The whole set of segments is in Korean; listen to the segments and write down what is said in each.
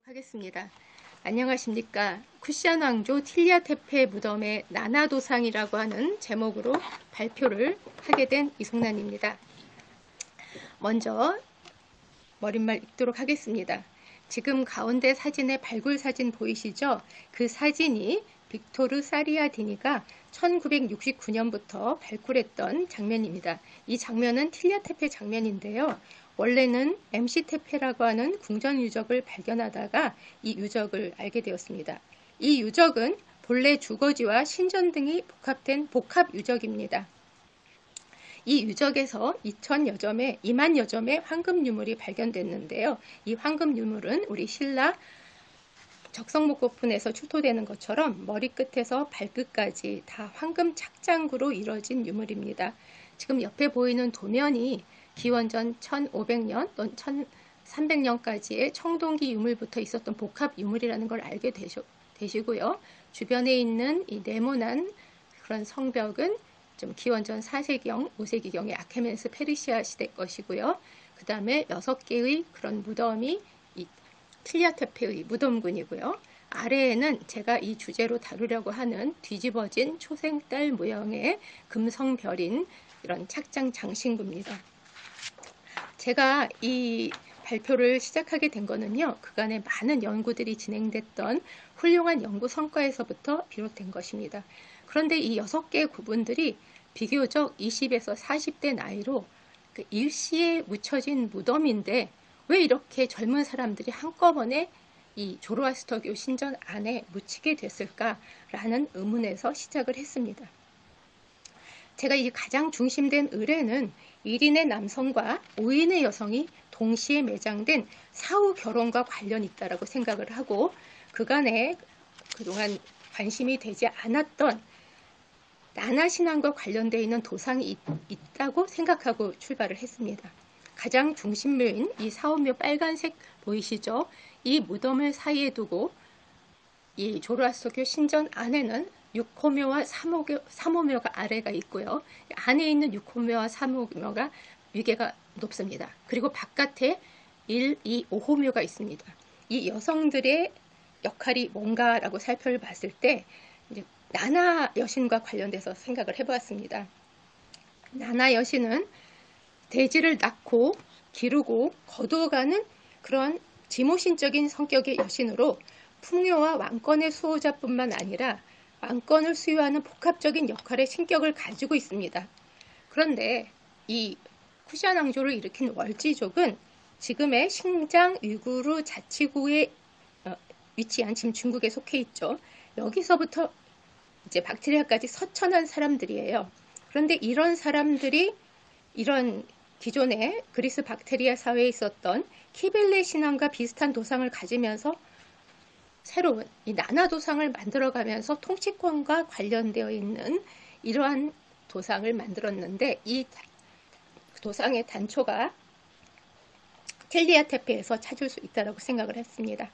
하겠습니다. 안녕하십니까. 쿠시안 왕조 틸리아테페 무덤의 나나도상이라고 하는 제목으로 발표를 하게 된 이송란입니다. 먼저 머릿말 읽도록 하겠습니다. 지금 가운데 사진에 발굴 사진 보이시죠? 그 사진이 빅토르 사리아디니가 1969년부터 발굴했던 장면입니다. 이 장면은 틸리아테페 장면인데요. 원래는 MC테페라고 하는 궁전 유적을 발견하다가 이 유적을 알게 되었습니다. 이 유적은 본래 주거지와 신전 등이 복합된 복합 유적입니다. 이 유적에서 2만여 점의 황금 유물이 발견됐는데요. 이 황금 유물은 우리 신라 적성목고fun에서 출토되는 것처럼 머리끝에서 발끝까지 다 황금 착장구로 이루어진 유물입니다. 지금 옆에 보이는 도면이 기원전 1500년 또는 1300년까지의 청동기 유물부터 있었던 복합 유물이라는 걸 알게 되시고요. 주변에 있는 이 네모난 그런 성벽은 좀 기원전 4세기경, 5세기경의 아케멘스 페르시아 시대 것이고요. 그 다음에 6개의 그런 무덤이 이 틸리아테페의 무덤군이고요. 아래에는 제가 이 주제로 다루려고 하는 뒤집어진 초생딸 모형의 금성별인 이런 착장 장신구입니다. 제가 이 발표를 시작하게 된 거는요, 그간에 많은 연구들이 진행됐던 훌륭한 연구 성과에서부터 비롯된 것입니다. 그런데 이 6개의 구분들이 비교적 20에서 40대 나이로 일시에 묻혀진 무덤인데 왜 이렇게 젊은 사람들이 한꺼번에 이 조로아스터교 신전 안에 묻히게 됐을까라는 의문에서 시작을 했습니다. 제가 이 가장 중심된 의뢰는 1인의 남성과 5인의 여성이 동시에 매장된 사후 결혼과 관련이 있다고 생각을 하고 그간에 그동안 관심이 되지 않았던 나나신앙과 관련되어 있는 도상이 있다고 생각하고 출발을 했습니다. 가장 중심묘인 이 사후묘 빨간색 보이시죠? 이 무덤을 사이에 두고 이 조로아스터교 신전 안에는 6호묘와 3호묘가 아래가 있고요. 안에 있는 6호묘와 3호묘가 위계가 높습니다. 그리고 바깥에 1, 2, 5호묘가 있습니다. 이 여성들의 역할이 뭔가라고 살펴봤을 때 이제 나나 여신과 관련돼서 생각을 해보았습니다. 나나 여신은 대지를 낳고 기르고 거두어가는 그런 지모신적인 성격의 여신으로 풍요와 왕권의 수호자뿐만 아니라 왕권을 수유하는 복합적인 역할의 신격을 가지고 있습니다. 그런데 이 쿠시안 왕조를 일으킨 월지족은 지금의 신장 위구르 자치구에 위치한 지금 중국에 속해 있죠. 여기서부터 이제 박트리아까지 서천한 사람들이에요. 그런데 이런 사람들이 이런 기존의 그리스 박테리아 사회에 있었던 키벨레 신앙과 비슷한 도상을 가지면서 새로운 이 나나 도상을 만들어가면서 통치권과 관련되어 있는 이러한 도상을 만들었는데 이 도상의 단초가 틸리아테페에서 찾을 수 있다고 생각을 했습니다.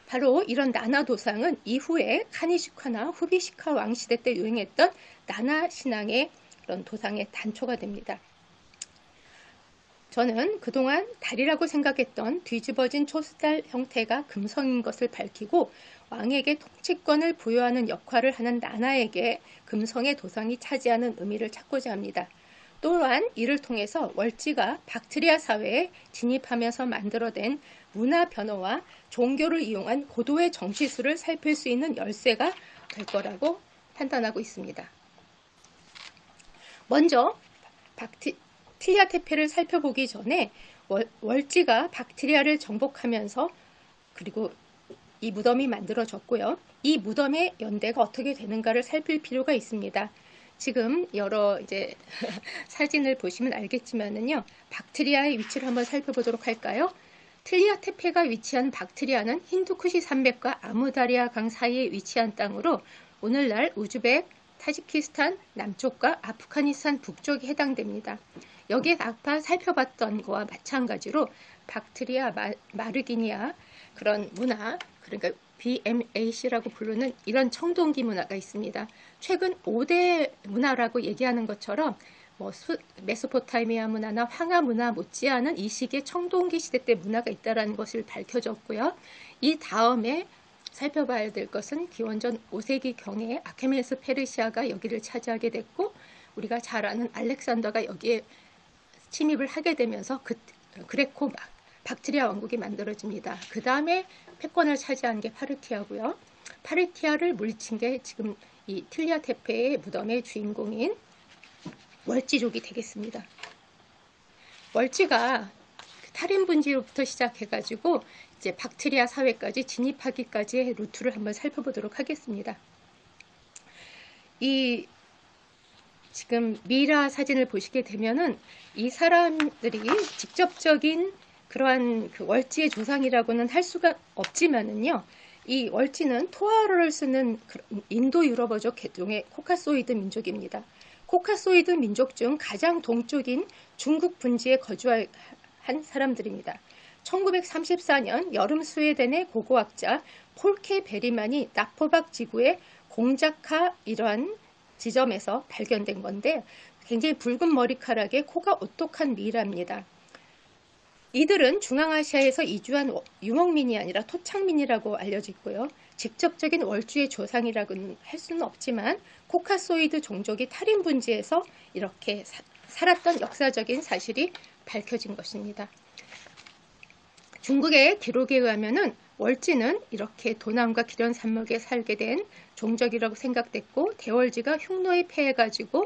바로 이런 나나 도상은 이후에 카니시카나 후비시카 왕시대 때 유행했던 나나 신앙의 그런 도상의 단초가 됩니다. 저는 그동안 달이라고 생각했던 뒤집어진 초스달 형태가 금성인 것을 밝히고 왕에게 통치권을 부여하는 역할을 하는 나나에게 금성의 도상이 차지하는 의미를 찾고자 합니다. 또한 이를 통해서 월지가 박트리아 사회에 진입하면서 만들어낸 문화 변화와 종교를 이용한 고도의 정치술을 살필 수 있는 열쇠가 될 거라고 판단하고 있습니다. 먼저 틸리아테페를 살펴보기 전에 월지가 박트리아를 정복하면서 그리고 이 무덤이 만들어졌고요. 이 무덤의 연대가 어떻게 되는가를 살필 필요가 있습니다. 지금 여러 이제 사진을 보시면 알겠지만은요. 박트리아의 위치를 한번 살펴보도록 할까요? 틸리아테페가 위치한 박트리아는 힌두쿠시 산맥과 아무다리아 강 사이에 위치한 땅으로 오늘날 우즈벡, 타지키스탄 남쪽과 아프가니스탄 북쪽이 해당됩니다. 여기에 아까 살펴봤던 거와 마찬가지로 박트리아, 마르기니아 그런 문화, 그러니까 BMAC라고 부르는 이런 청동기 문화가 있습니다. 최근 5대 문화라고 얘기하는 것처럼 뭐 메소포타미아 문화나 황하 문화 못지않은 이 시기에 청동기 시대 때 문화가 있다는 것을 밝혀졌고요. 이 다음에 살펴봐야 될 것은 기원전 5세기 경에 아케메네스 페르시아가 여기를 차지하게 됐고, 우리가 잘 아는 알렉산더가 여기에 침입을 하게 되면서 그레코 박트리아 왕국이 만들어집니다. 그 다음에 패권을 차지한 게 파르티아고요. 파르티아를 물리친 게 지금 이 틸리아 테페의 무덤의 주인공인 월지족이 되겠습니다. 월지가 탈인 분지로부터 시작해가지고 이제 박트리아 사회까지 진입하기까지의 루트를 한번 살펴보도록 하겠습니다. 이 지금 미라 사진을 보시게 되면은 이 사람들이 직접적인 그러한 그 월지의 조상이라고는 할 수가 없지만은요, 이 월지는 토아로를 쓰는 인도 유럽어족 계통의 코카소이드 민족입니다. 코카소이드 민족 중 가장 동쪽인 중국 분지에 거주한 사람들입니다. 1934년 여름 스웨덴의 고고학자 폴케 베리만이 나포박 지구의 공자카 이러한 지점에서 발견된 건데, 굉장히 붉은 머리카락에 코가 오똑한 미라입니다. 이들은 중앙아시아에서 이주한 유목민이 아니라 토착민이라고 알려져 있고요. 직접적인 월주의 조상이라고는 할 수는 없지만 코카소이드 종족이 탈인 분지에서 이렇게 살았던 역사적인 사실이 밝혀진 것입니다. 중국의 기록에 의하면은 월지는 이렇게 도남과 기련 산맥에 살게 된 종족이라고 생각됐고, 대월지가 흉노에 패해가지고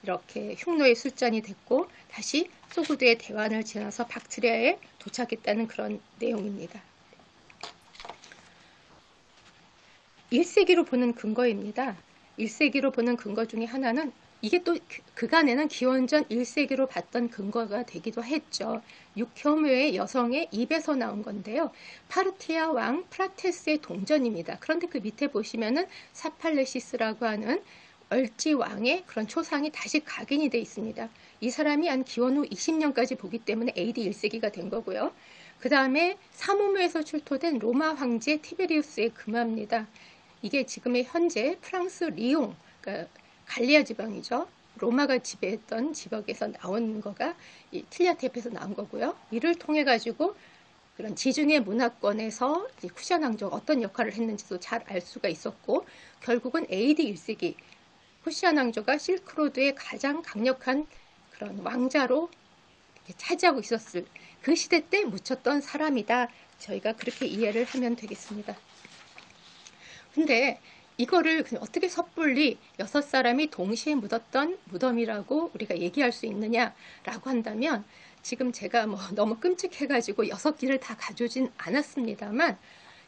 이렇게 흉노의 술잔이 됐고, 다시 소구드의 대환을 지나서 박트리아에 도착했다는 그런 내용입니다. 1세기로 보는 근거입니다. 1세기로 보는 근거 중에 하나는 이게 또 그간에는 기원전 1세기로 봤던 근거가 되기도 했죠. 육혐오의 여성의 입에서 나온 건데요. 파르티아 왕 프라테스의 동전입니다. 그런데 그 밑에 보시면은 사팔레시스라고 하는 얼지 왕의 그런 초상이 다시 각인이 되어 있습니다. 이 사람이 한 기원 후 20년까지 보기 때문에 AD 1세기가 된 거고요. 그 다음에 사모묘에서 출토된 로마 황제 티베리우스의 금화입니다. 이게 지금의 현재 프랑스 리옹, 그러니까 갈리아 지방이죠. 로마가 지배했던 지역에서 나온 거가 이 틸리아테페에서 나온 거고요. 이를 통해 가지고 그런 지중해 문화권에서 쿠션 왕조가 어떤 역할을 했는지도 잘 알 수가 있었고, 결국은 AD 1세기 쿠시안 왕조가 실크로드의 가장 강력한 그런 왕자로 차지하고 있었을 그 시대 때 묻혔던 사람이다. 저희가 그렇게 이해를 하면 되겠습니다. 근데 이거를 그냥 어떻게 섣불리 6사람이 동시에 묻었던 무덤이라고 우리가 얘기할 수 있느냐라고 한다면, 지금 제가 뭐 너무 끔찍해가지고 6기를 다 가져오진 않았습니다만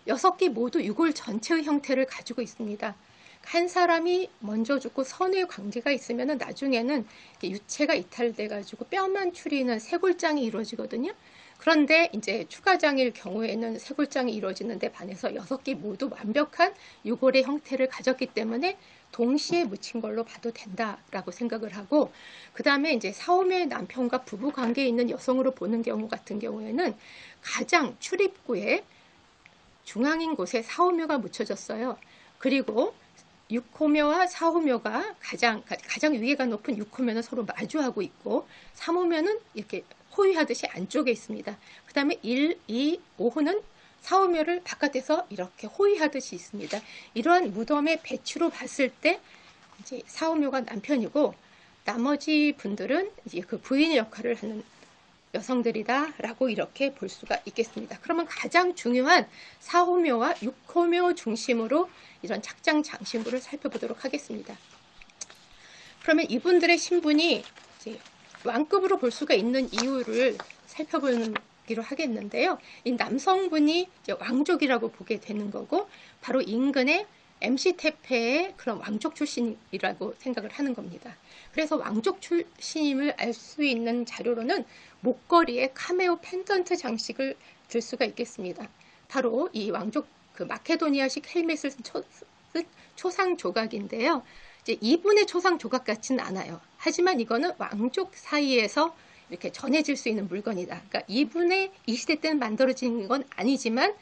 6기 모두 유골 전체의 형태를 가지고 있습니다. 한 사람이 먼저 죽고 선의 관계가 있으면 나중에는 유체가 이탈돼가지고 뼈만 추리는 쇄골장이 이루어지거든요. 그런데 이제 추가장일 경우에는 쇄골장이 이루어지는데 반해서 6기 모두 완벽한 유골의 형태를 가졌기 때문에 동시에 묻힌 걸로 봐도 된다라고 생각을 하고, 그 다음에 이제 사오묘의 남편과 부부 관계에 있는 여성으로 보는 경우 같은 경우에는 가장 출입구에 중앙인 곳에 사오묘가 묻혀졌어요. 그리고 6호묘와 4호묘가 가장 위에가 높은 6호묘는 서로 마주하고 있고, 3호묘는 이렇게 호위하듯이 안쪽에 있습니다. 그 다음에 1, 2, 5호는 4호묘를 바깥에서 이렇게 호위하듯이 있습니다. 이러한 무덤의 배치로 봤을 때 이제 4호묘가 남편이고, 나머지 분들은 이제 그 부인 역할을 하는 여성들이다라고 이렇게 볼 수가 있겠습니다. 그러면 가장 중요한 4호묘와 6호묘 중심으로 이런 착장 장신구를 살펴보도록 하겠습니다. 그러면 이분들의 신분이 이제 왕급으로 볼 수가 있는 이유를 살펴보기로 하겠는데요. 이 남성분이 이제 왕족이라고 보게 되는 거고, 바로 인근의 MC-테페의 그런 왕족 출신이라고 생각을 하는 겁니다. 그래서 왕족 출신임을 알 수 있는 자료로는 목걸이에 카메오 펜던트 장식을 들 수가 있겠습니다. 바로 이 왕족 그 마케도니아식 헬멧을 쓴 초상 조각인데요. 이제 이분의 초상 조각 같지는 않아요. 하지만 이거는 왕족 사이에서 이렇게 전해질 수 있는 물건이다. 그러니까 이분의 이 시대 때는 만들어진 건 아니지만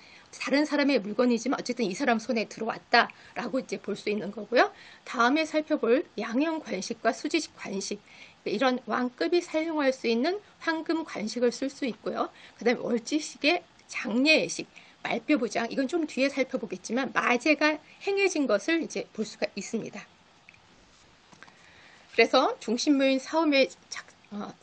다른 사람의 물건이지만 어쨌든 이 사람 손에 들어왔다라고 이제 볼 수 있는 거고요. 다음에 살펴볼 양형 관식과 수지식 관식, 이런 왕급이 사용할 수 있는 황금 관식을 쓸 수 있고요. 그 다음에 월지식의 장례식, 말뼈부장, 이건 좀 뒤에 살펴보겠지만 마제가 행해진 것을 이제 볼 수가 있습니다. 그래서 중심묘인 사후의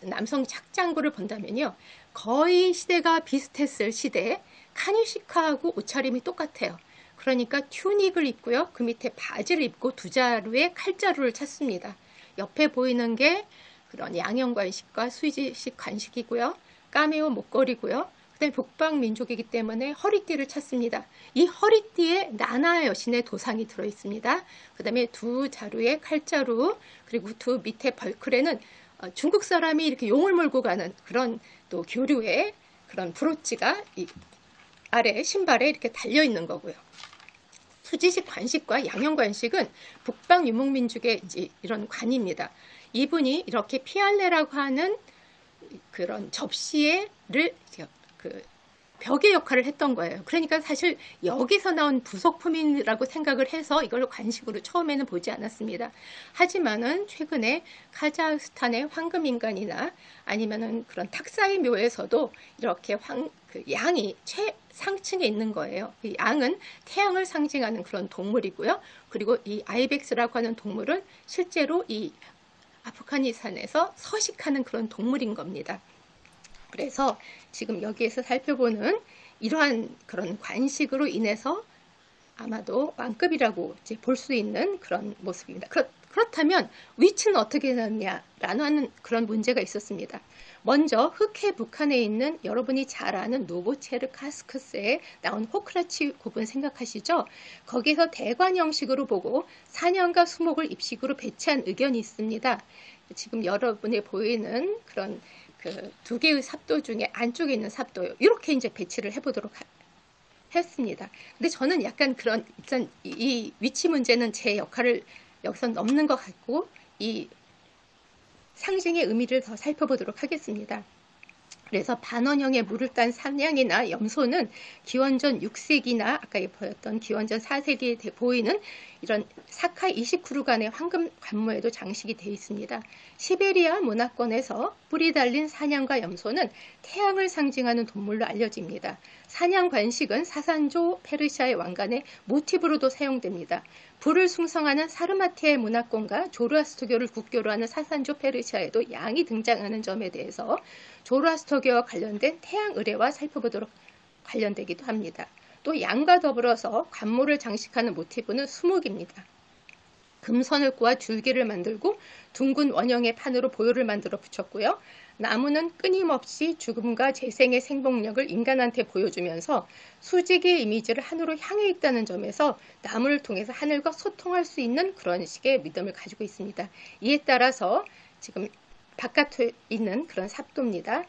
남성 착장구를 본다면요, 거의 시대가 비슷했을 시대에 카니시카하고 옷차림이 똑같아요. 그러니까 튜닉을 입고요, 그 밑에 바지를 입고 두 자루의 칼자루를 찾습니다. 옆에 보이는 게 그런 양형관식과 수지식 관식이고요, 까메오 목걸이고요, 그 다음에 북방민족이기 때문에 허리띠를 찾습니다. 이 허리띠에 나나 여신의 도상이 들어있습니다. 그 다음에 두 자루의 칼자루, 그리고 두 밑에 벌클에는 중국 사람이 이렇게 용을 몰고 가는 그런 또 교류의 그런 브로치가 이 아래 신발에 이렇게 달려 있는 거고요. 수지식 관식과 양형관식은 북방 유목민족의 이제 이런 관입니다. 이분이 이렇게 피알레라고 하는 그런 접시를 그 벽의 역할을 했던 거예요. 그러니까 사실 여기서 나온 부속품이라고 생각을 해서 이걸 관식으로 처음에는 보지 않았습니다. 하지만은 최근에 카자흐스탄의 황금인간이나 아니면은 그런 탁사의 묘에서도 이렇게 그 양이 최상층에 있는 거예요. 이 양은 태양을 상징하는 그런 동물이고요. 그리고 이 아이벡스라고 하는 동물은 실제로 이 아프가니스탄에서 서식하는 그런 동물인 겁니다. 그래서 지금 여기에서 살펴보는 이러한 그런 관식으로 인해서 아마도 왕급이라고 이제 볼 수 있는 그런 모습입니다. 그렇다면 위치는 어떻게 되느냐라는 그런 문제가 있었습니다. 먼저 흑해 북한에 있는 여러분이 잘 아는 노보체르카스크스에 나온 호크라치 굽은 생각하시죠? 거기서 대관 형식으로 보고 사냥과 수목을 입식으로 배치한 의견이 있습니다. 지금 여러분이 보이는 그런 그 두 개의 삽도 중에 안쪽에 있는 삽도요, 이렇게 이제 배치를 해보도록 했습니다. 근데 저는 약간 그런 일단 이 위치 문제는 제 역할을 여기서 넘는 것 같고 이 상징의 의미를 더 살펴보도록 하겠습니다. 그래서 반원형의 물을 딴 사냥이나 염소는 기원전 6세기나 아까 보였던 기원전 4세기에 보이는 이런 사카 29루간의 황금 관모에도 장식이 되어 있습니다. 시베리아 문화권에서 뿔이 달린 사냥과 염소는 태양을 상징하는 동물로 알려집니다. 사냥 관식은 사산조 페르시아의 왕관의 모티브로도 사용됩니다. 불을 숭상하는 사르마티아의 문화권과 조르아스터교를 국교로 하는 사산조 페르시아에도 양이 등장하는 점에 대해서 조르아스터교와 관련된 태양 의례와 살펴보도록 관련되기도 합니다. 또 양과 더불어서 관모를 장식하는 모티브는 수목입니다. 금선을 꼬아 줄기를 만들고 둥근 원형의 판으로 보요를 만들어 붙였고요. 나무는 끊임없이 죽음과 재생의 생명력을 인간한테 보여주면서 수직의 이미지를 하늘로 향해 있다는 점에서 나무를 통해서 하늘과 소통할 수 있는 그런 식의 믿음을 가지고 있습니다. 이에 따라서 지금 바깥에 있는 그런 삽도입니다.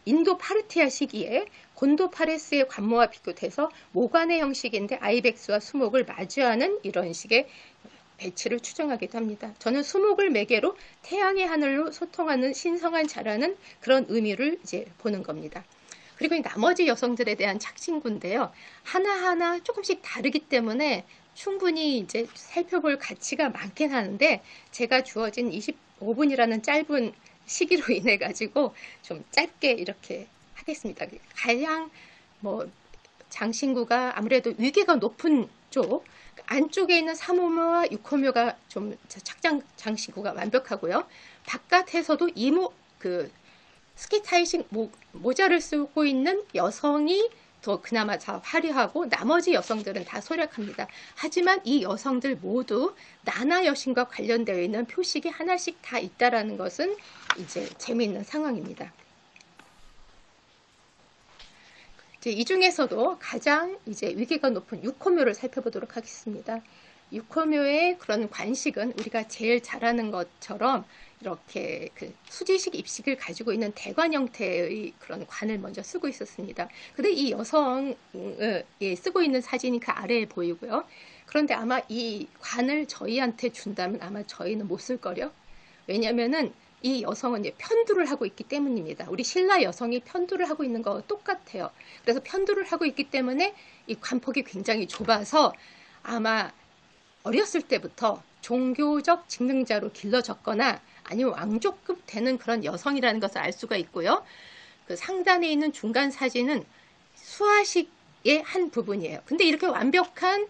인도 파르티아 시기에 곤도 파레스의 관모와 비교돼서 모관의 형식인데 아이벡스와 수목을 마주하는 이런 식의 배치를 추정하기도 합니다. 저는 수목을 매개로 태양의 하늘로 소통하는 신성한 자라는 그런 의미를 이제 보는 겁니다. 그리고 나머지 여성들에 대한 착신구인데요. 하나하나 조금씩 다르기 때문에 충분히 이제 살펴볼 가치가 많긴 하는데 제가 주어진 25분이라는 짧은 시기로 인해 가지고 좀 짧게 이렇게 하겠습니다. 가장 장신구가 아무래도 위계가 높은 쪽 안쪽에 있는 3호묘와 6호묘가 좀 착장 장신구가 완벽하고요. 바깥에서도 스키타이식 모자를 쓰고 있는 여성이 더 그나마 다 화려하고 나머지 여성들은 다 소략합니다. 하지만 이 여성들 모두 나나 여신과 관련되어 있는 표식이 하나씩 다 있다라는 것은 이제 재미있는 상황입니다. 이 중에서도 가장 이제 위계가 높은 6호묘를 살펴보도록 하겠습니다. 6호묘의 그런 관식은 우리가 제일 잘 아는 것처럼 이렇게 그 수지식 입식을 가지고 있는 대관 형태의 그런 관을 먼저 쓰고 있었습니다. 근데 이 여성이 쓰고 있는 사진이 그 아래에 보이고요. 그런데 아마 이 관을 저희한테 준다면 아마 저희는 못 쓸 거요. 왜냐면은 이 여성은 이제 편두를 하고 있기 때문입니다. 우리 신라 여성이 편두를 하고 있는 거와 똑같아요. 그래서 편두를 하고 있기 때문에 이 관폭이 굉장히 좁아서 아마 어렸을 때부터 종교적 직능자로 길러졌거나 아니면 왕족급 되는 그런 여성이라는 것을 알 수가 있고요. 그 상단에 있는 중간 사진은 수화식의 한 부분이에요. 근데 이렇게 완벽한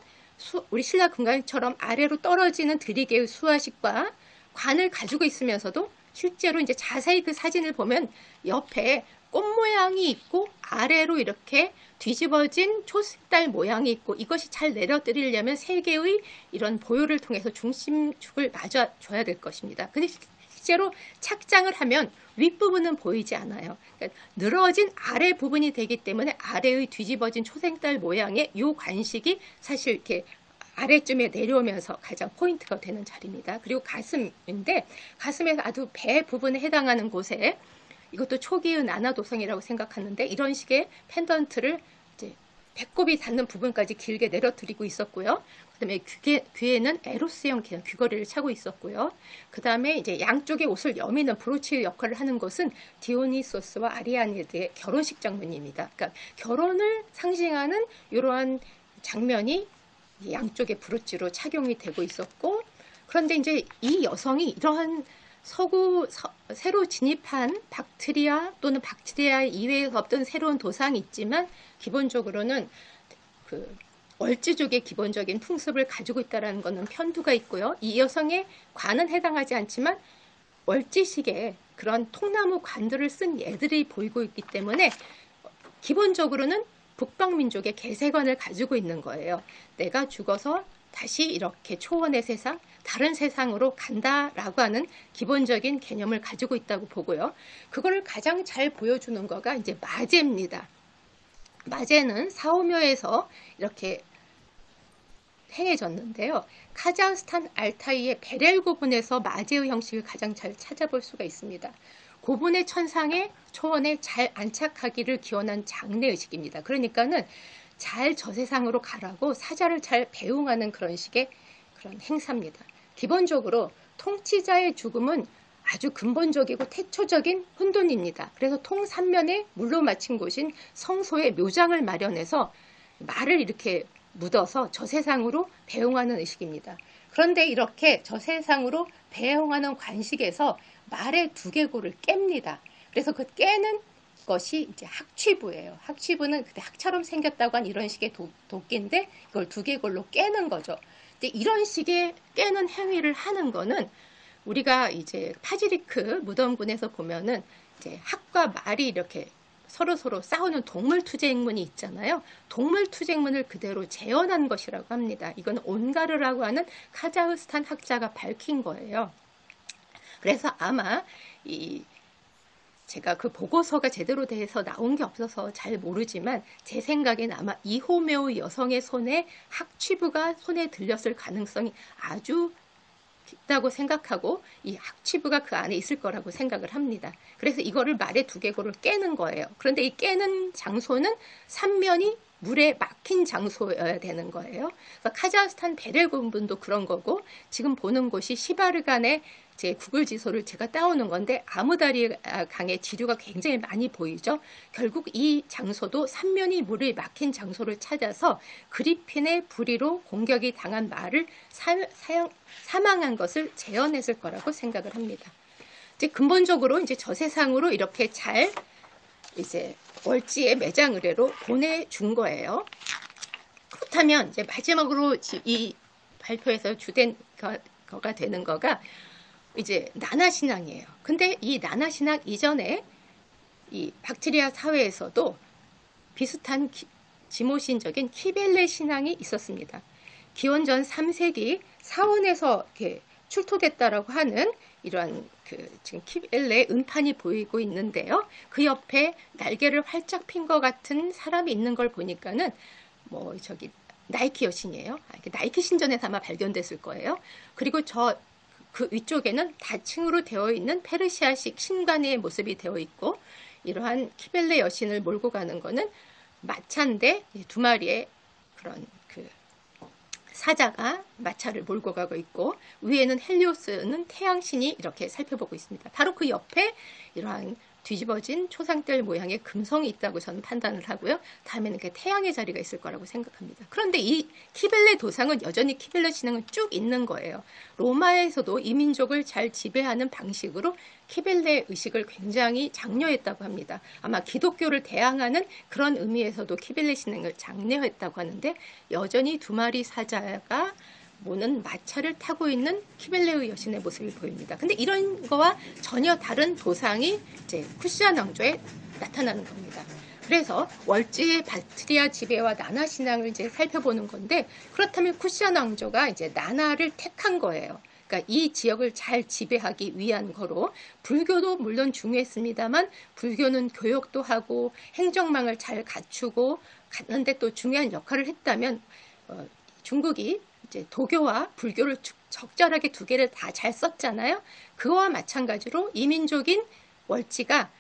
우리 신라 금강처럼 아래로 떨어지는 들이개의 수화식과 관을 가지고 있으면서도 실제로 이제 자세히 그 사진을 보면 옆에 꽃 모양이 있고 아래로 이렇게 뒤집어진 초승달 모양이 있고, 이것이 잘 내려드리려면 세 개의 이런 보요를 통해서 중심축을 맞아줘야 될 것입니다. 근데 실제로 착장을 하면 윗부분은 보이지 않아요. 그러니까 늘어진 아래 부분이 되기 때문에 아래의 뒤집어진 초승달 모양의 이 관식이 사실 이렇게 아래쯤에 내려오면서 가장 포인트가 되는 자리입니다. 그리고 가슴인데, 가슴에서 아주 배 부분에 해당하는 곳에, 이것도 초기의 나나도성이라고 생각하는데, 이런 식의 펜던트를 이제 배꼽이 닿는 부분까지 길게 내려드리고 있었고요. 그 다음에 귀에는 에로스형 귀걸이를 차고 있었고요. 그 다음에 이제 양쪽에 옷을 여미는 브로치 역할을 하는 것은 디오니소스와 아리아네드의 결혼식 장면입니다. 그러니까 결혼을 상징하는 이러한 장면이 양쪽에 브로치로 착용이 되고 있었고, 그런데 이제 이 여성이 이러한 새로 진입한 박트리아 또는 박트리아 이외에서 없던 새로운 도상이 있지만, 기본적으로는 그 월지족의 기본적인 풍습을 가지고 있다는 것은 편두가 있고요. 이 여성의 관은 해당하지 않지만 월지식의 그런 통나무 관들을 쓴 예들이 보이고 있기 때문에 기본적으로는 북방민족의 개세관을 가지고 있는 거예요. 내가 죽어서 다시 이렇게 초원의 세상, 다른 세상으로 간다라고 하는 기본적인 개념을 가지고 있다고 보고요. 그걸 가장 잘 보여주는 거가 이제 마제입니다. 마제는 사오묘에서 이렇게 행해졌는데요. 카자흐스탄 알타이의 베렐 고분에서 마제의 형식을 가장 잘 찾아볼 수가 있습니다. 고분의 천상에 초원에 잘 안착하기를 기원한 장례의식입니다. 그러니까는 잘 저세상으로 가라고 사자를 잘 배웅하는 그런 식의 그런 행사입니다. 기본적으로 통치자의 죽음은 아주 근본적이고 태초적인 혼돈입니다. 그래서 통 3면에 물로 마친 곳인 성소에 묘장을 마련해서 말을 이렇게 묻어서 저세상으로 배웅하는 의식입니다. 그런데 이렇게 저세상으로 배웅하는 관식에서 말의 두개골을 깹니다. 그래서 그 깨는 것이 이제 학취부예요. 학취부는 그때 학처럼 생겼다고 한 이런 식의 도끼인데 이걸 두개골로 깨는 거죠. 근데 이런 식의 깨는 행위를 하는 거는 우리가 이제 파지리크 무덤군에서 보면은 이제 학과 말이 이렇게 서로 싸우는 동물투쟁문이 있잖아요. 동물투쟁문을 그대로 재현한 것이라고 합니다. 이건 온가르라고 하는 카자흐스탄 학자가 밝힌 거예요. 그래서 아마 제가 그 보고서가 제대로 돼서 나온 게 없어서 잘 모르지만 제 생각엔 아마 이호메오 여성의 손에 학취부가 손에 들렸을 가능성이 아주 있다고 생각하고 이 학취부가 그 안에 있을 거라고 생각을 합니다. 그래서 이거를 말의 두개골을 깨는 거예요. 그런데 이 깨는 장소는 삼면이 물에 막힌 장소여야 되는 거예요. 그래서 카자흐스탄 베렐 고분도 그런 거고, 지금 보는 곳이 시바르간의 제 구글 지소를 제가 따오는 건데 아무다리 강의 지류가 굉장히 많이 보이죠. 결국 이 장소도 삼면이 물에 막힌 장소를 찾아서 그리핀의 불의로 공격이 당한 말을 사망한 것을 재현했을 거라고 생각을 합니다. 이제 근본적으로 이제 저세상으로 이렇게 잘 이제 월지의 매장 의뢰로 보내준 거예요. 그렇다면 이제 마지막으로 이 발표에서 주된 거가 되는 거가 이제 나나신앙이에요. 근데 이 나나신앙 이전에 이 박트리아 사회에서도 비슷한 지모신적인 키벨레 신앙이 있었습니다. 기원전 3세기 사원에서 이렇게 출토됐다라고 하는 이러한 지금 키벨레 은판이 보이고 있는데요. 그 옆에 날개를 활짝 핀 것 같은 사람이 있는 걸 보니까는 뭐 저기 나이키 여신이에요. 나이키 신전에서 아마 발견됐을 거예요. 그리고 그 위쪽에는 다층으로 되어 있는 페르시아식 신관의 모습이 되어 있고, 이러한 키벨레 여신을 몰고 가는 거는 마차인데 두 마리의 그런 사자가 마차를 몰고 가고 있고, 위에는 헬리오스는 태양신이 이렇게 살펴보고 있습니다. 바로 그 옆에 이러한 뒤집어진 초상tel 모양의 금성이 있다고 저는 판단을 하고요. 다음에는 그 태양의 자리가 있을 거라고 생각합니다. 그런데 이 키벨레 도상은 여전히 키벨레 신앙은 쭉 있는 거예요. 로마에서도 이 민족을 잘 지배하는 방식으로 키벨레 의식을 굉장히 장려했다고 합니다. 아마 기독교를 대항하는 그런 의미에서도 키벨레 신앙을 장려했다고 하는데, 여전히 두 마리 사자가 모는 마차를 타고 있는 키벨레의 여신의 모습이 보입니다. 근데 이런 거와 전혀 다른 도상이 이제 쿠시안 왕조에 나타나는 겁니다. 그래서 월지의 바트리아 지배와 나나 신앙을 이제 살펴보는 건데, 그렇다면 쿠시안 왕조가 이제 나나를 택한 거예요. 그러니까 이 지역을 잘 지배하기 위한 거로, 불교도 물론 중요했습니다만 불교는 교역도 하고 행정망을 잘 갖추고 갔는데 또 중요한 역할을 했다면, 중국이 이제 도교와 불교를 적절하게 두 개를 다 잘 썼잖아요. 그와 마찬가지로 이민족인 월지가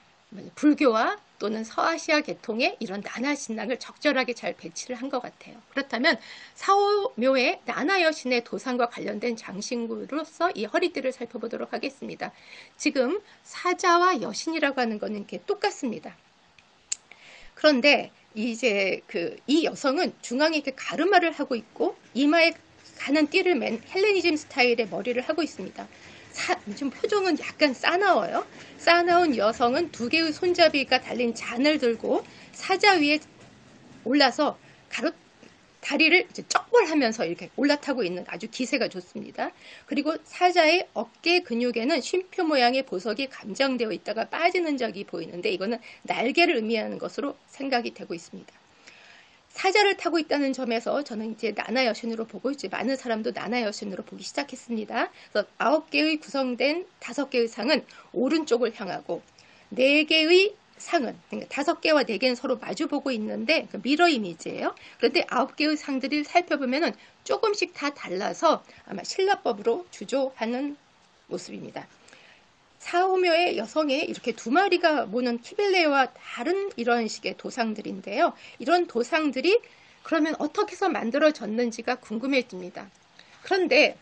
불교와 또는 서아시아 계통의 이런 나나 신앙을 적절하게 잘 배치를 한 것 같아요. 그렇다면 사오묘의 나나 여신의 도상과 관련된 장신구로서 이 허리띠를 살펴보도록 하겠습니다. 지금 사자와 여신이라고 하는 거는 이렇게 똑같습니다. 그런데 이제 이 여성은 중앙에 이렇게 가르마를 하고 있고 이마에 가는 띠를 맨 헬레니즘 스타일의 머리를 하고 있습니다. 좀 표정은 약간 싸나워요. 싸나운 여성은 두 개의 손잡이가 달린 잔을 들고 사자 위에 올라서 다리를 이제 쩍벌하면서 이렇게 올라타고 있는 아주 기세가 좋습니다. 그리고 사자의 어깨 근육에는 쉼표 모양의 보석이 감정되어 있다가 빠지는 적이 보이는데, 이거는 날개를 의미하는 것으로 생각이 되고 있습니다. 사자를 타고 있다는 점에서 저는 이제 나나 여신으로 보고, 이제 많은 사람도 나나 여신으로 보기 시작했습니다. 그래서 9개의 구성된 5개의 상은 오른쪽을 향하고, 4개의 상은, 그러니까 5개와 4개는 서로 마주보고 있는데 미러 이미지예요. 그런데 9개의 상들을 살펴보면은 조금씩 다 달라서 아마 신라법으로 주조하는 모습입니다. 사오묘의 여성에 이렇게 두 마리가 모는 키벨레와 다른 이런 식의 도상들인데요. 이런 도상들이 그러면 어떻게 해서 만들어졌는지가 궁금해집니다. 그런데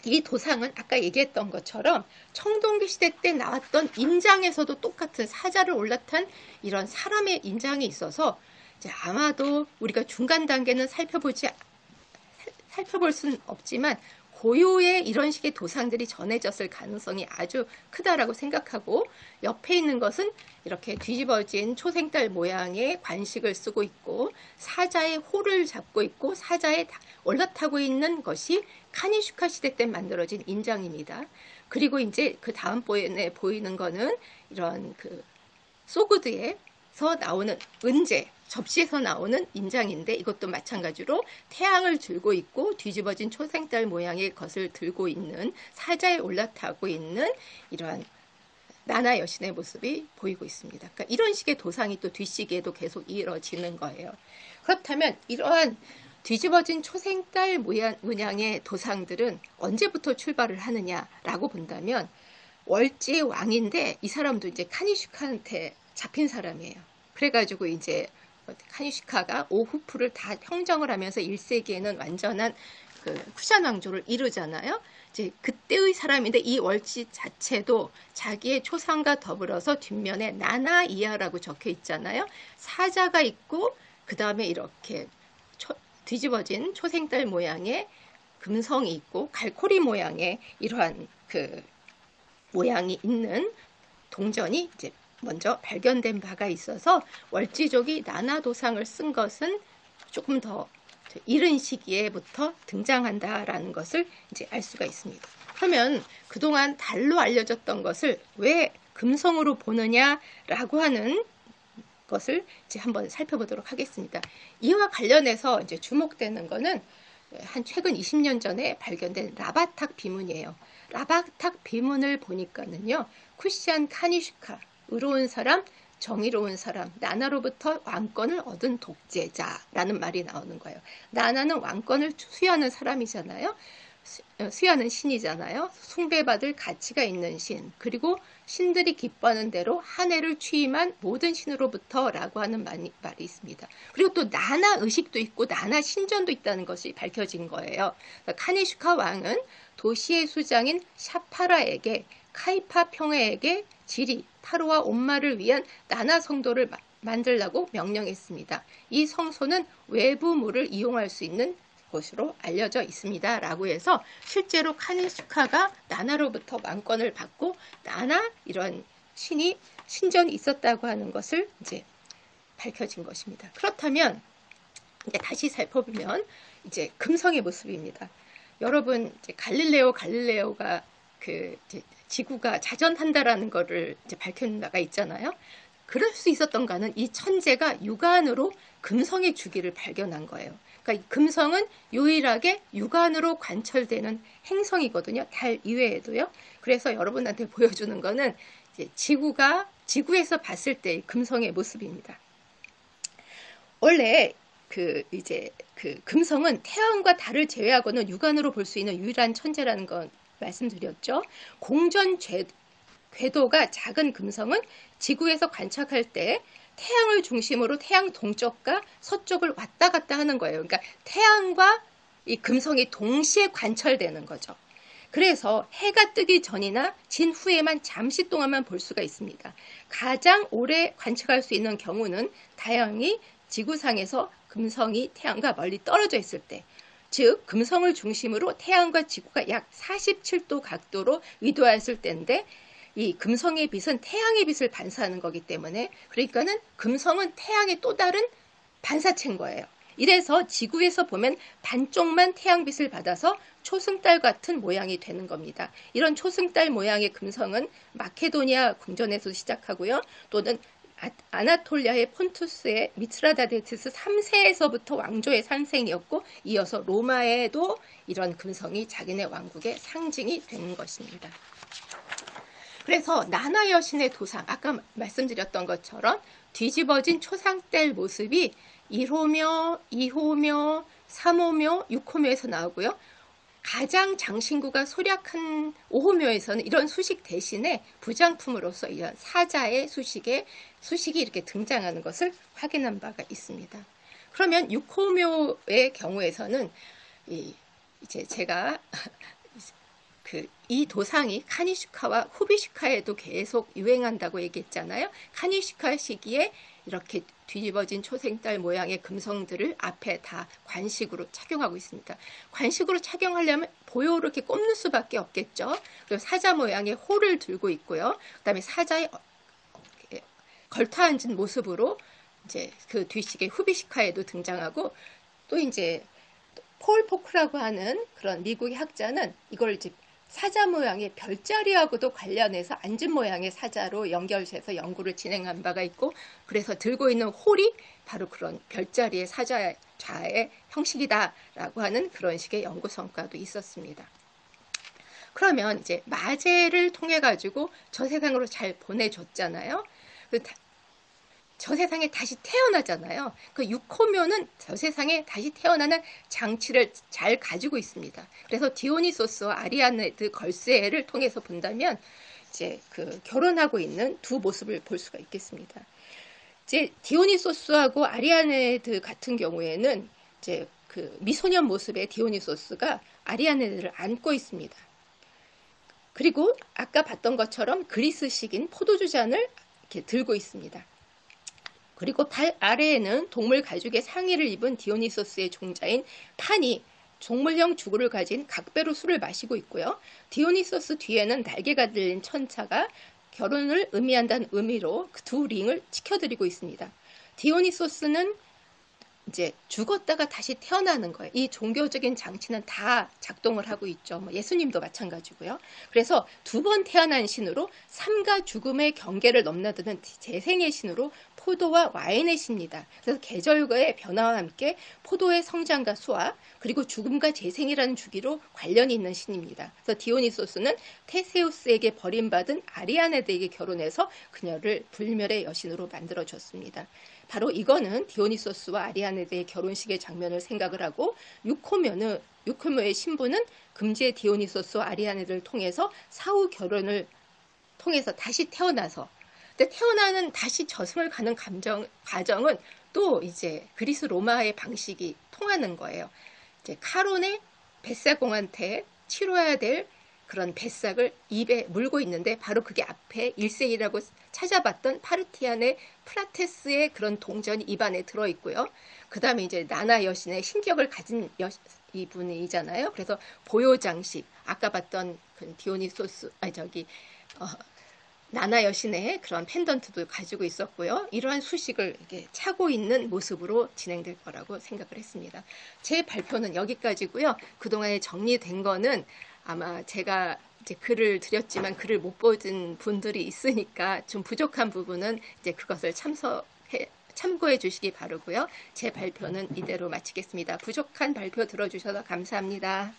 이 도상은 아까 얘기했던 것처럼 청동기 시대 때 나왔던 인장에서도 똑같은 사자를 올라탄 이런 사람의 인장이 있어서, 이제 아마도 우리가 중간 단계는 살펴볼 수는 없지만 고유의 이런 식의 도상들이 전해졌을 가능성이 아주 크다라고 생각하고, 옆에 있는 것은 이렇게 뒤집어진 초생달 모양의 관식을 쓰고 있고 사자의 호를 잡고 있고 사자에 올라타고 있는 것이 카니슈카 시대 때 만들어진 인장입니다. 그리고 이제 그 다음 보이는 거는 이런 소그드에서 나오는 은제, 접시에서 나오는 인장인데, 이것도 마찬가지로 태양을 들고 있고 뒤집어진 초생달 모양의 것을 들고 있는 사자에 올라타고 있는 이러한 나나 여신의 모습이 보이고 있습니다. 그러니까 이런 식의 도상이 또 뒷시기에도 계속 이루어지는 거예요. 그렇다면 이러한 뒤집어진 초생달 문양의 도상들은 언제부터 출발을 하느냐라고 본다면, 월지의 왕인데 이 사람도 이제 카니슈카한테 잡힌 사람이에요. 그래가지고 이제 카니슈카가 오후프를 다 평정을 하면서 1세기에는 완전한 쿠샨 왕조를 이루잖아요. 이제 그때의 사람인데, 이 월지 자체도 자기의 초상과 더불어서 뒷면에 나나이아라고 적혀 있잖아요. 사자가 있고 그 다음에 이렇게 뒤집어진 초생달 모양의 금성이 있고 갈코리 모양의 이러한 모양이 있는 동전이 이제 먼저 발견된 바가 있어서, 월지족이 나나 도상을 쓴 것은 조금 더 이른 시기에부터 등장한다라는 것을 이제 알 수가 있습니다. 그러면 그동안 달로 알려졌던 것을 왜 금성으로 보느냐라고 하는 것을 이제 한번 살펴보도록 하겠습니다. 이와 관련해서 이제 주목되는 것은 한 최근 20년 전에 발견된 라바탁 비문이에요. 라바탁 비문을 보니까는요, 쿠시안 카니슈카, 의로운 사람, 정의로운 사람, 나나로부터 왕권을 얻은 독재자라는 말이 나오는 거예요. 나나는 왕권을 수여하는 사람이잖아요. 수여하는 신이잖아요. 숭배받을 가치가 있는 신, 그리고 신들이 기뻐하는 대로 한 해를 취임한 모든 신으로부터 라고 하는 말이 있습니다. 그리고 또 나나 의식도 있고 나나 신전도 있다는 것이 밝혀진 거예요. 카니슈카 왕은 도시의 수장인 샤파라에게, 카이파 평회에게 지리, 타로와 옴마를 위한 나나 성소를 만들라고 명령했습니다. 이 성소는 외부물을 이용할 수 있는 곳으로 알려져 있습니다. 라고 해서 실제로 카니슈카가 나나로부터 왕권을 받고 나나 이런 신전이 있었다고 하는 것을 이제 밝혀진 것입니다. 그렇다면 이제 다시 살펴보면 이제 금성의 모습입니다. 여러분 이제 갈릴레오가 이제 지구가 자전한다라는 것을 이제 밝힌 바가 있잖아요. 그럴 수 있었던가는 이 천재가 육안으로 금성의 주기를 발견한 거예요. 그러니까 이 금성은 유일하게 육안으로 관철되는 행성이거든요. 달 이외에도요. 그래서 여러분한테 보여주는 거는 이제 지구에서 봤을 때 금성의 모습입니다. 원래 이제 금성은 태양과 달을 제외하고는 육안으로 볼 수 있는 유일한 천체라는 건 말씀드렸죠. 공전 궤도가 작은 금성은 지구에서 관측할 때 태양을 중심으로 태양 동쪽과 서쪽을 왔다 갔다 하는 거예요. 그러니까 태양과 이 금성이 동시에 관철되는 거죠. 그래서 해가 뜨기 전이나 진 후에만 잠시 동안만 볼 수가 있습니다. 가장 오래 관측할 수 있는 경우는 다행히 지구상에서 금성이 태양과 멀리 떨어져 있을 때, 즉 금성을 중심으로 태양과 지구가 약 47도 각도로 위도했을 때인데, 이 금성의 빛은 태양의 빛을 반사하는 거기 때문에, 그러니까는 금성은 태양의 또 다른 반사체인 거예요. 이래서 지구에서 보면 반쪽만 태양빛을 받아서 초승달 같은 모양이 되는 겁니다. 이런 초승달 모양의 금성은 마케도니아 궁전에서 시작하고요. 또는 아나톨리아의 폰투스의 미트라다테스 3세에서부터 왕조의 산생이었고, 이어서 로마에도 이런 금성이 자기네 왕국의 상징이 되는 것입니다. 그래서 나나 여신의 도상, 아까 말씀드렸던 것처럼 뒤집어진 초상달 모습이 1호묘, 2호묘, 3호묘, 6호묘에서 나오고요. 가장 장신구가 소략한 5호묘에서는 이런 수식 대신에 부장품으로서 이런 사자의 수식이 이렇게 등장하는 것을 확인한 바가 있습니다. 그러면 6호묘의 경우에서는 이제 제가 이 도상이 카니슈카와 후비슈카에도 계속 유행한다고 얘기했잖아요. 카니슈카 시기에 이렇게 뒤집어진 초생달 모양의 금성들을 앞에 다 관식으로 착용하고 있습니다. 관식으로 착용하려면 보요로 이렇게 꼽는 수밖에 없겠죠. 그리고 사자 모양의 호를 들고 있고요. 그다음에 사자의 걸터 앉은 모습으로 이제 그 뒤식의 후비시카에도 등장하고, 또 이제 폴 포크라고 하는 그런 미국의 학자는 이걸 이제 사자 모양의 별자리하고도 관련해서 앉은 모양의 사자로 연결해서 연구를 진행한 바가 있고, 그래서 들고 있는 홀이 바로 그런 별자리의 사자의 좌의 형식이다라고 하는 그런 식의 연구 성과도 있었습니다. 그러면 이제 마제를 통해 가지고 저 세상으로 잘 보내줬잖아요. 저 세상에 다시 태어나잖아요. 그 6호묘는 저 세상에 다시 태어나는 장치를 잘 가지고 있습니다. 그래서 디오니소스와 아리아네드 걸세를 통해서 본다면 이제 결혼하고 있는 두 모습을 볼 수가 있겠습니다. 이제 디오니소스하고 아리아네드 같은 경우에는 이제 미소년 모습의 디오니소스가 아리아네드를 안고 있습니다. 그리고 아까 봤던 것처럼 그리스식인 포도주 잔을 이렇게 들고 있습니다. 그리고 발 아래에는 동물 가죽의 상의를 입은 디오니소스의 종자인 판이 동물형 주구를 가진 각배로 술을 마시고 있고요. 디오니소스 뒤에는 날개가 달린 천사가 결혼을 의미한다는 의미로 그 두 링을 지켜드리고 있습니다. 디오니소스는 이제 죽었다가 다시 태어나는 거예요. 이 종교적인 장치는 다 작동을 하고 있죠. 예수님도 마찬가지고요. 그래서 두 번 태어난 신으로 삶과 죽음의 경계를 넘나드는 재생의 신으로 포도와 와인의 신입니다. 그래서 계절과의 변화와 함께 포도의 성장과 수화, 그리고 죽음과 재생이라는 주기로 관련이 있는 신입니다. 그래서 디오니소스는 테세우스에게 버림받은 아리아네드에게 결혼해서 그녀를 불멸의 여신으로 만들어줬습니다. 바로 이거는 디오니소스와 아리아네드의 결혼식의 장면을 생각을 하고, 6호묘의 신부는 금지의 디오니소스와 아리아네드를 통해서 사후 결혼을 통해서 다시 태어나서, 근데 태어나는 다시 저승을 가는 과정은 또 이제 그리스 로마의 방식이 통하는 거예요. 이제 카론의 벳사공한테 치러야 될 그런 뱃삭을 입에 물고 있는데 바로 그게 앞에 일생이라고 찾아봤던 파르티안의 플라테스의 그런 동전이 입안에 들어있고요. 그 다음에 이제 나나 여신의 신격을 가진 이분이잖아요. 그래서 보요 장식, 아까 봤던 그 디오니소스, 아니 저기 어, 나나 여신의 그런 펜던트도 가지고 있었고요. 이러한 수식을 이렇게 차고 있는 모습으로 진행될 거라고 생각을 했습니다. 제 발표는 여기까지고요. 그동안에 정리된 거는 아마 제가 이제 글을 드렸지만 글을 못 보신 분들이 있으니까 좀 부족한 부분은 이제 그것을 참고해 주시기 바라고요. 제 발표는 이대로 마치겠습니다. 부족한 발표 들어주셔서 감사합니다.